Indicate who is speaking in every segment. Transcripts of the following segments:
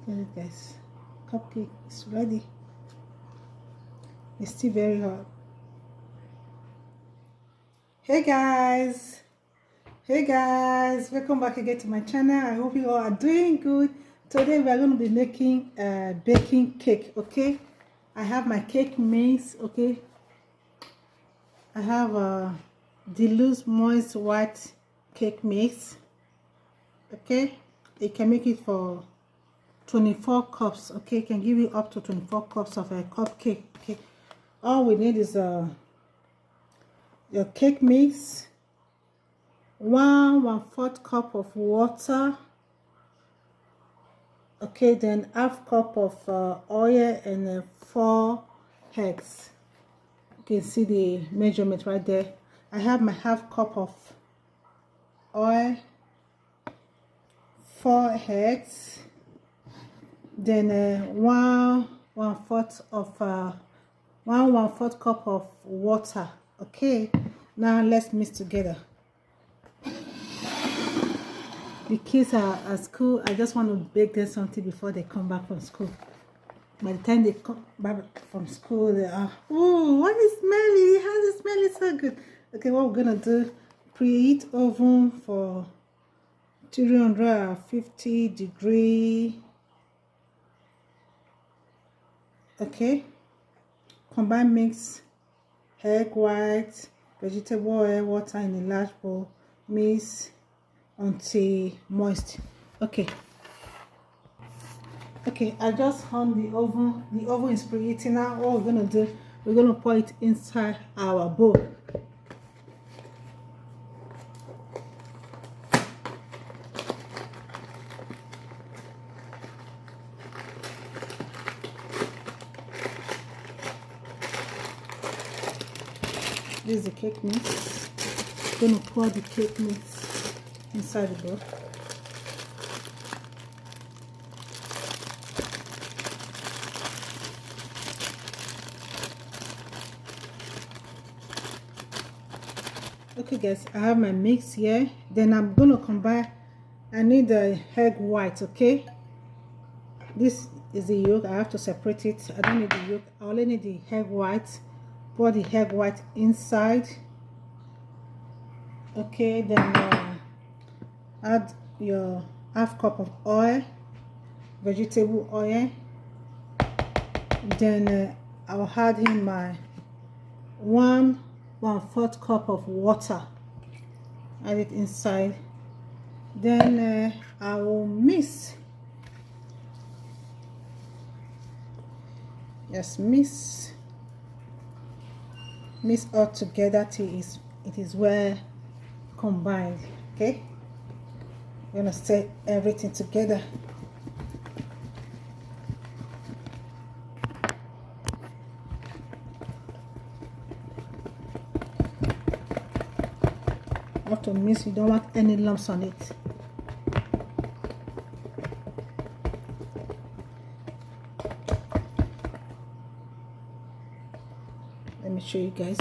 Speaker 1: Hey guys, cupcake is ready. It's still very hot. Hey guys, welcome back again to my channel. I hope you all are doing good. Today we are going to be making a baking cake. Okay, I have my cake mix. Okay, I have the loose moist white cake mix. Okay, you can make it for 24 cups. Okay, can give you up to 24 cups of a cupcake. Okay, all we need is your cake mix, 1/4 cup of water. Okay, then half cup of oil and 4 eggs. You can see the measurement right there. I have my half cup of oil, 4 eggs, then 1/4 cup of water. Okay, now let's mix together. The kids are at school. I just want to bake them something before they come back from school. By the time they come back from school, they are, oh, what is smelly? How does it smell? It's so good. Okay, what we're gonna do, preheat oven for 350 degree. Okay, combine mix egg white, vegetable oil, water in a large bowl. Mix until moist. Okay, I just on the oven is preheating. Now what we're gonna do, we're gonna pour it inside our bowl. This is the cake mix. I'm gonna pour the cake mix inside the bowl. Okay guys, I have my mix here. Then I'm gonna combine. I need the egg white. Okay, this is the yolk. I have to separate it. I don't need the yolk. I only need the egg white. Pour the egg white inside. Okay, then add your half cup of oil, vegetable oil. Then I'll add in my 1/4 cup of water. Add it inside. Then I will mix. Just mix all together till it is well combined. Okay, we're gonna set everything together. After mix, you don't want any lumps on it. Let me show you guys.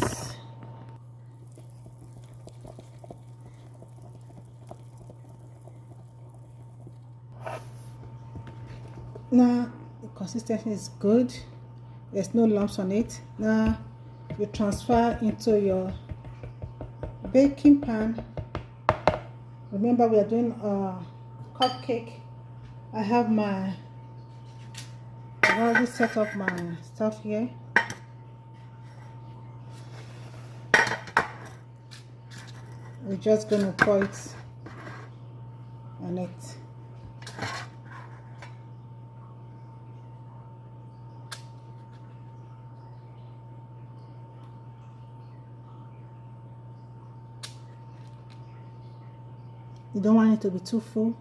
Speaker 1: Now the consistency is good. There's no lumps on it. Now you transfer into your baking pan. Remember, we are doing a cupcake. I already set up my stuff here. We're just gonna pour it on it. You don't want it to be too full.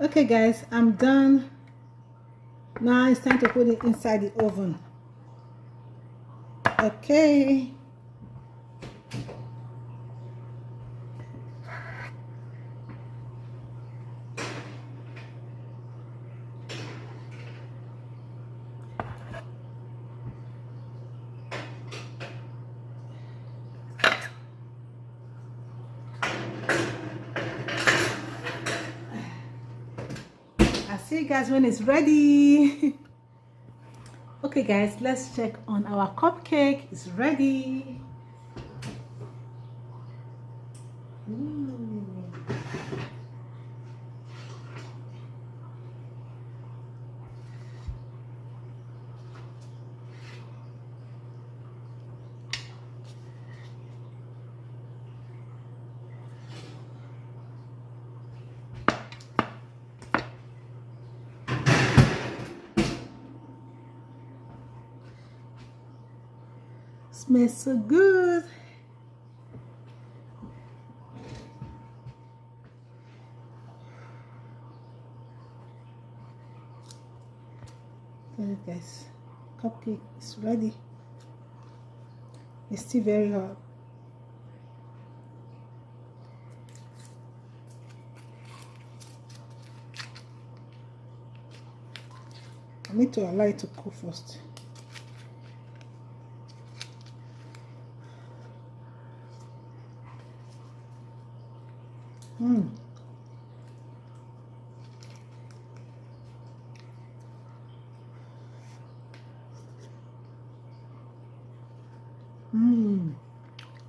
Speaker 1: Okay guys, I'm done. Now it's time to put it inside the oven. Okay, see you guys when it's ready. Okay guys, let's check on our cupcake. It's ready. Smells so good. Okay guys, cupcake is ready. It's still very hot. I need to allow it to cool first.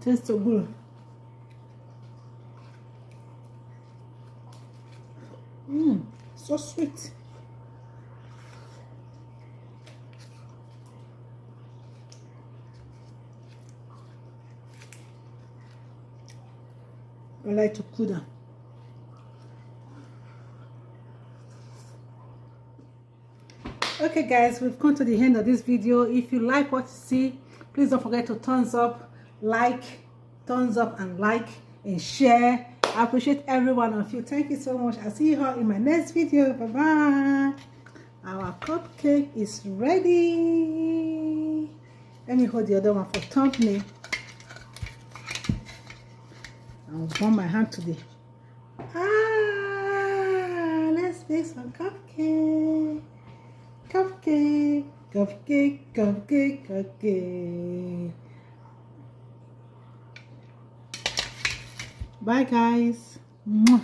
Speaker 1: Tastes so good. So sweet. I like to cool down. Okay guys, we've come to the end of this video. If you like what you see, please don't forget to thumbs up and like and share. I appreciate every one of you. Thank you so much. I'll see you all in my next video. Bye bye. Our cupcake is ready. Let me hold the other one for thumbnail. I'll burn my hand today. Let's make some cupcake. Cupcake. Bye guys. Mwah.